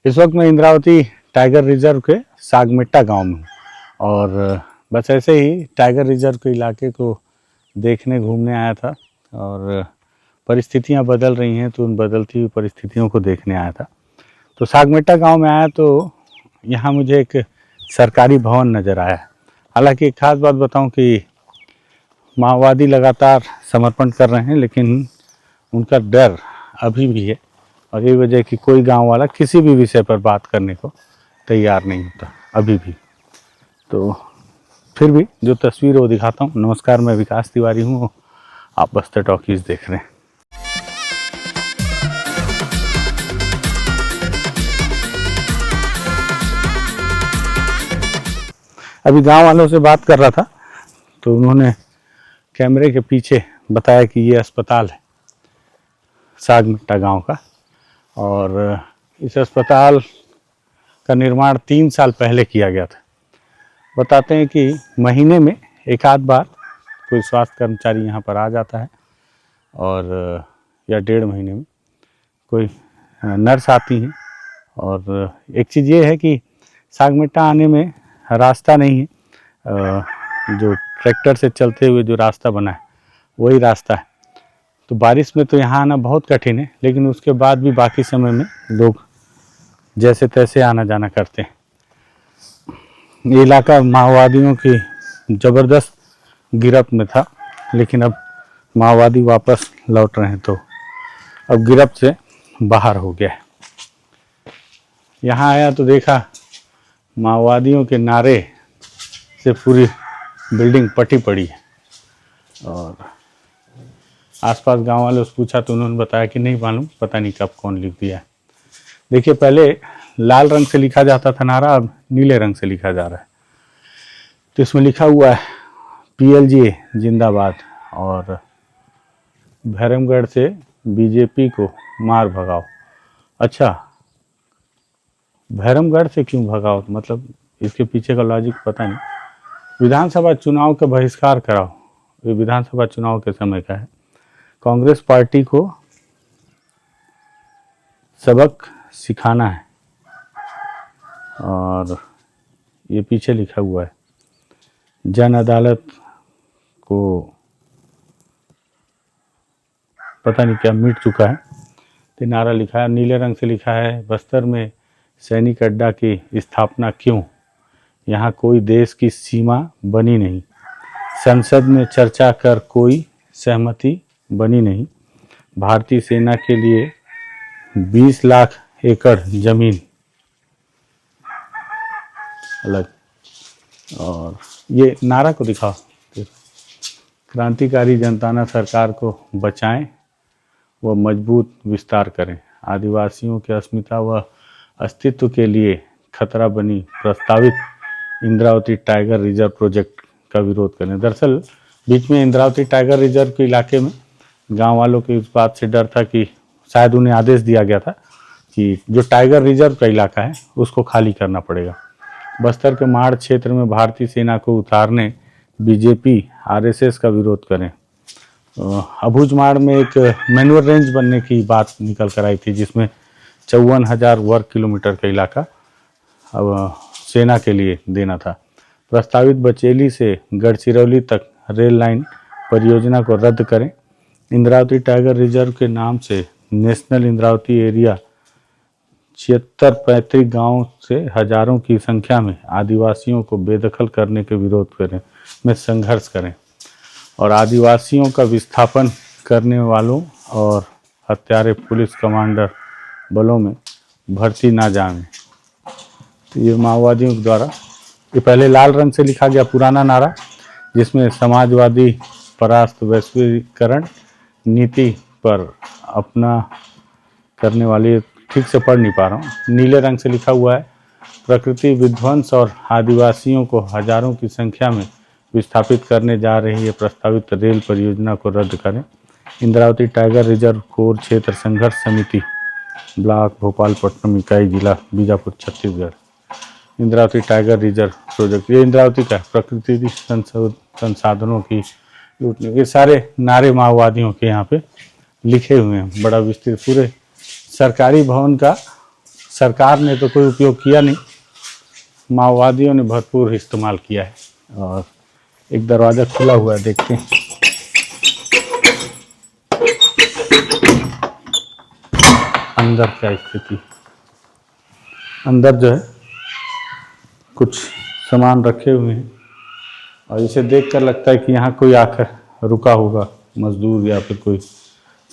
इस वक्त मैं इंद्रावती टाइगर रिजर्व के सागमेट्टा गांव में हूँ और बस ऐसे ही टाइगर रिजर्व के इलाके को देखने घूमने आया था और परिस्थितियाँ बदल रही हैं तो उन बदलती हुई परिस्थितियों को देखने आया था। तो सागमेट्टा गांव में आया तो यहाँ मुझे एक सरकारी भवन नज़र आया। हालांकि एक खास बात बताऊं कि माओवादी लगातार समर्पण कर रहे हैं, लेकिन उनका डर अभी भी है और यही वजह कि कोई गांव वाला किसी भी विषय पर बात करने को तैयार नहीं होता अभी भी। तो फिर भी जो तस्वीर वो दिखाता हूँ। नमस्कार, मैं विकास तिवारी हूँ, आप बस्तर टॉकीज देख रहे हैं। अभी गांव वालों से बात कर रहा था तो उन्होंने कैमरे के पीछे बताया कि ये अस्पताल है सागमेट्टा गांव का और इस अस्पताल का निर्माण 3 साल पहले किया गया था। बताते हैं कि महीने में एक आध बार कोई स्वास्थ्य कर्मचारी यहाँ पर आ जाता है और या 1.5 महीने में कोई नर्स आती हैं। और एक चीज़ ये है कि सागमेट्टा आने में रास्ता नहीं है, जो ट्रैक्टर से चलते हुए जो रास्ता बना है वही रास्ता है। तो बारिश में तो यहाँ आना बहुत कठिन है, लेकिन उसके बाद भी बाकी समय में लोग जैसे तैसे आना जाना करते हैं। ये इलाका माओवादियों की ज़बरदस्त गिरफ्त में था, लेकिन अब माओवादी वापस लौट रहे हैं तो अब गिरफ्त से बाहर हो गया है। यहाँ आया तो देखा माओवादियों के नारे से पूरी बिल्डिंग पटी पड़ी है और आसपास गांव वालों से पूछा तो उन्होंने बताया कि नहीं मालूम, पता नहीं कब कौन लिख दिया है। देखिए, पहले लाल रंग से लिखा जाता था नारा, अब नीले रंग से लिखा जा रहा है। तो इसमें लिखा हुआ है PLJ जिंदाबाद और भैरमगढ़ से BJP को मार भगाओ। अच्छा, भैरमगढ़ से क्यों भगाओ? मतलब इसके पीछे का लॉजिक पता नहीं। विधानसभा चुनाव का बहिष्कार कराओ, ये विधानसभा चुनाव के समय का है। कांग्रेस पार्टी को सबक सिखाना है और ये पीछे लिखा हुआ है जन अदालत को पता नहीं क्या मिट चुका है। तो नारा लिखा है, नीले रंग से लिखा है बस्तर में सैनिक अड्डा की स्थापना क्यों? यहाँ कोई देश की सीमा बनी नहीं, संसद में चर्चा कर कोई सहमति बनी नहीं, भारतीय सेना के लिए 20 लाख एकड़ जमीन अलग। और ये नारा को दिखाओ, क्रांतिकारी जनताना सरकार को बचाएं व मजबूत विस्तार करें, आदिवासियों के अस्मिता व अस्तित्व के लिए खतरा बनी प्रस्तावित इंद्रावती टाइगर रिजर्व प्रोजेक्ट का विरोध करें। दरअसल बीच में इंद्रावती टाइगर रिजर्व के इलाके में गांव वालों को इस बात से डर था कि शायद उन्हें आदेश दिया गया था कि जो टाइगर रिजर्व का इलाका है उसको खाली करना पड़ेगा। बस्तर के माड़ क्षेत्र में भारतीय सेना को उतारने BJP RSS का विरोध करें। अबूझमाड़ में एक मैनुअल रेंज बनने की बात निकल कर आई थी, जिसमें 54,000 वर्ग किलोमीटर का इलाका अब सेना के लिए देना था। प्रस्तावित बचेली से गढ़चिरौली तक रेल लाइन परियोजना को रद्द करें। इंद्रावती टाइगर रिजर्व के नाम से नेशनल इंद्रावती एरिया 76 पैतृक गाँव से हजारों की संख्या में आदिवासियों को बेदखल करने के विरोध करें में संघर्ष करें और आदिवासियों का विस्थापन करने वालों और हत्यारे पुलिस कमांडर बलों में भर्ती ना जाएं। तो ये माओवादियों के द्वारा, ये पहले लाल रंग से लिखा गया पुराना नारा, जिसमें समाजवादी परास्त वैश्वीकरण नीति पर अपना करने वाली, ठीक से पढ़ नहीं पा रहा हूँ, नीले रंग से लिखा हुआ है प्रकृति विध्वंस और आदिवासियों को हजारों की संख्या में विस्थापित करने जा रही है प्रस्तावित रेल परियोजना को रद्द करें। इंद्रावती टाइगर रिजर्व कोर क्षेत्र संघर्ष समिति ब्लॉक भोपालपट्टनम इकाई जिला Bijapur Chhattisgarh. Indravati tiger reserve project, ये इंद्रावती का प्रकृति संसाधनों की लूटने, ये सारे नारे माओवादियों के यहाँ पे लिखे हुए हैं। बड़ा विस्तृत पूरे सरकारी भवन का सरकार ने तो कोई उपयोग किया नहीं, माओवादियों ने भरपूर इस्तेमाल किया है। और एक दरवाज़ा खुला हुआ है, देखते हैं। अंदर क्या स्थिति, अंदर जो है कुछ सामान रखे हुए हैं और इसे देखकर लगता है कि यहाँ कोई आकर रुका होगा, मजदूर या फिर कोई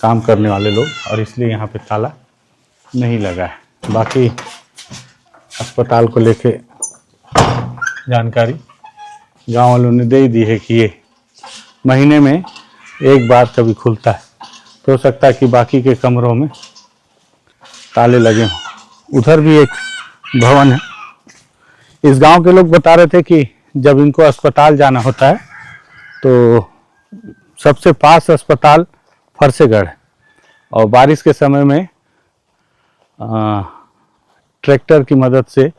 काम करने वाले लोग, और इसलिए यहाँ पे ताला नहीं लगा है। बाकी अस्पताल को लेके जानकारी गांव वालों ने दे ही दी है कि ये महीने में एक बार कभी खुलता है, तो हो सकता है कि बाकी के कमरों में ताले लगे हों। उधर भी एक भवन है। इस गांव के लोग बता रहे थे कि जब इनको अस्पताल जाना होता है तो सबसे पास अस्पताल फरसेगढ़ है, और बारिश के समय में ट्रैक्टर की मदद से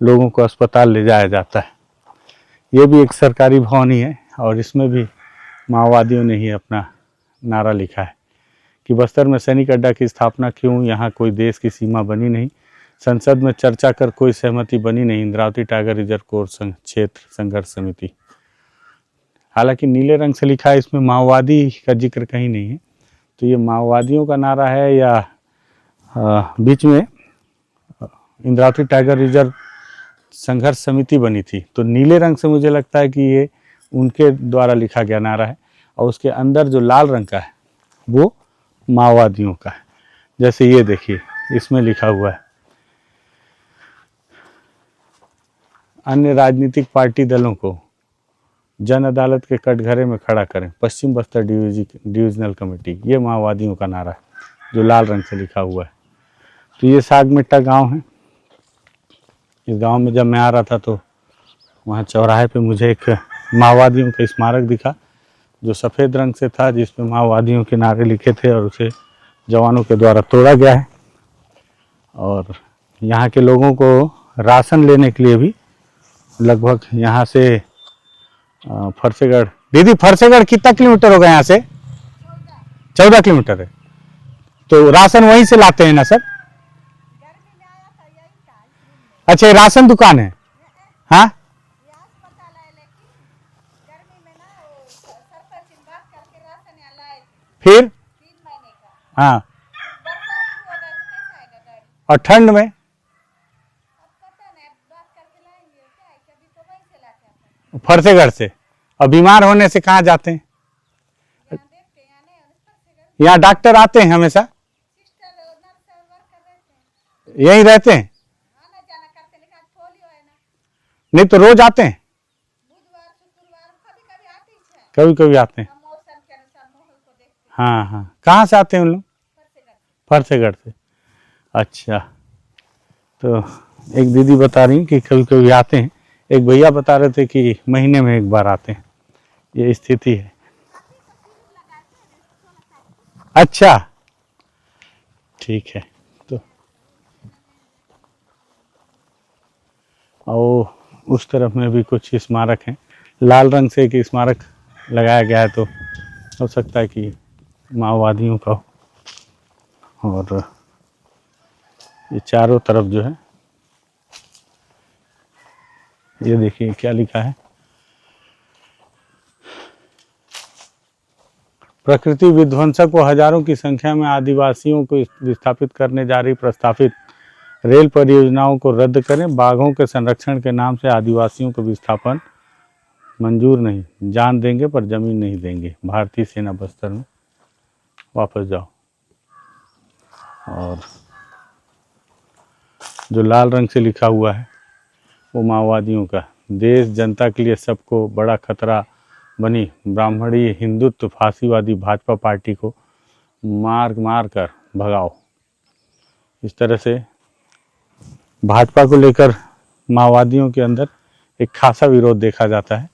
लोगों को अस्पताल ले जाया जाता है। ये भी एक सरकारी भवन ही है और इसमें भी माओवादियों ने ही अपना नारा लिखा है कि बस्तर में सैनिक अड्डा की स्थापना क्यों, यहाँ कोई देश की सीमा बनी नहीं, संसद में चर्चा कर कोई सहमति बनी नहीं, इंद्रावती टाइगर रिजर्व कोर क्षेत्र संघर्ष समिति। हालांकि नीले रंग से लिखा है, इसमें माओवादी का जिक्र कहीं नहीं है, तो ये माओवादियों का नारा है या बीच में इंद्रावती टाइगर रिजर्व संघर्ष समिति बनी थी, तो नीले रंग से मुझे लगता है कि ये उनके द्वारा लिखा गया नारा है, और उसके अंदर जो लाल रंग का है वो माओवादियों का है। जैसे ये देखिए, इसमें लिखा हुआ है, अन्य राजनीतिक पार्टी दलों को जन अदालत के कटघरे में खड़ा करें, पश्चिम बस्तर डिविजनल कमेटी। ये माओवादियों का नारा है जो लाल रंग से लिखा हुआ है। तो ये सागमिट्टा गांव है। इस गांव में जब मैं आ रहा था तो वहाँ चौराहे पे मुझे एक माओवादियों का स्मारक दिखा जो सफ़ेद रंग से था, जिसमें माओवादियों के नारे लिखे थे, और उसे जवानों के द्वारा तोड़ा गया है। और यहाँ के लोगों को राशन लेने के लिए भी लगभग यहाँ से फरसेगढ़, दीदी फरसेगढ़ कितना किलोमीटर होगा यहाँ से? 14 किलोमीटर है। तो राशन वहीं से लाते हैं ना सर? अच्छा, ये राशन दुकान है? हाँ, फिर हाँ, और ठंड में फरसेगढ़ से, और बीमार होने से कहाँ जाते हैं? यहाँ डॉक्टर आते हैं हमेशा? यहीं रहते हैं? नहीं तो रोज आते हैं? कभी कभी आते हैं। हाँ हाँ, कहाँ से आते हैं उन लोग? फरसेगढ़ से। अच्छा, तो एक दीदी बता रही कि कभी कभी आते हैं, एक भैया बता रहे थे कि महीने में एक बार आते हैं। ये स्थिति है। अच्छा, ठीक है। तो और उस तरफ में भी कुछ स्मारक हैं, लाल रंग से एक स्मारक लगाया गया है, तो हो सकता है कि माओवादियों का हो। और ये चारों तरफ जो है, ये देखिए क्या लिखा है, प्रकृति विध्वंसक व हजारों की संख्या में आदिवासियों को विस्थापित करने जा रही प्रस्तावित रेल परियोजनाओं को रद्द करें, बाघों के संरक्षण के नाम से आदिवासियों को विस्थापन मंजूर नहीं, जान देंगे पर जमीन नहीं देंगे, भारतीय सेना बस्तर में वापस जाओ। और जो लाल रंग से लिखा हुआ है वो माओवादियों का, देश जनता के लिए सबको बड़ा खतरा बनी ब्राह्मणी हिंदुत्व फांसीवादी भाजपा पार्टी को मार मार कर भगाओ। इस तरह से भाजपा को लेकर माओवादियों के अंदर एक खासा विरोध देखा जाता है।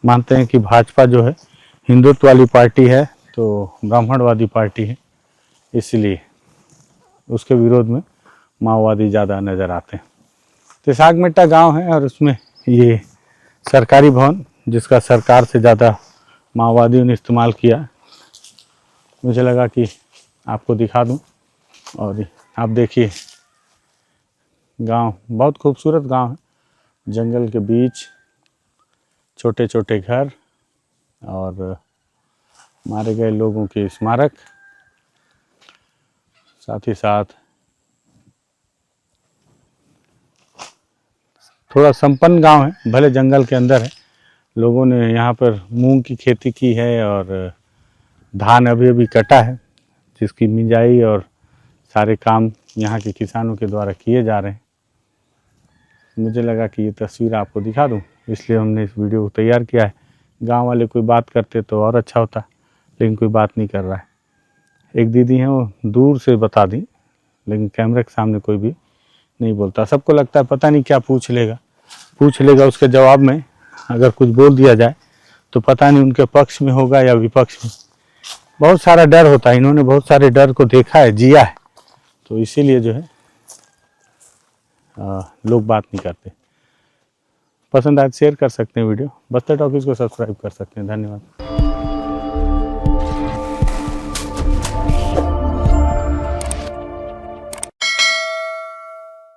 मानते हैं कि भाजपा जो है हिंदुत्व वाली पार्टी है, तो ब्राह्मणवादी पार्टी है, इसलिए उसके विरोध में माओवादी ज़्यादा नज़र आते हैं। तो सागमिट्टा गांव है और उसमें ये सरकारी भवन, जिसका सरकार से ज़्यादा माओवादियों ने इस्तेमाल किया, मुझे लगा कि आपको दिखा दूं। और आप देखिए गांव बहुत खूबसूरत गांव है, जंगल के बीच छोटे छोटे घर और मारे गए लोगों के स्मारक, साथ ही साथ थोड़ा संपन्न गांव है, भले जंगल के अंदर है। लोगों ने यहाँ पर मूंग की खेती की है और धान अभी अभी कटा है, जिसकी मिंजाई और सारे काम यहाँ के किसानों के द्वारा किए जा रहे हैं। मुझे लगा कि ये तस्वीर आपको दिखा दूँ, इसलिए हमने इस वीडियो को तैयार किया है। गांव वाले कोई बात करते तो और अच्छा होता, लेकिन कोई बात नहीं कर रहा है। एक दीदी हैं, वो दूर से बता दी, लेकिन कैमरे के सामने कोई भी नहीं बोलता। सबको लगता है पता नहीं क्या पूछ लेगा, उसके जवाब में अगर कुछ बोल दिया जाए तो पता नहीं उनके पक्ष में होगा या विपक्ष में। बहुत सारा डर होता है, इन्होंने बहुत सारे डर को देखा है, जिया है, तो इसीलिए जो है लोग बात नहीं करते। पसंद आए शेयर कर सकते हैं वीडियो, बस्तर टॉकीज को सब्सक्राइब कर सकते हैं। धन्यवाद।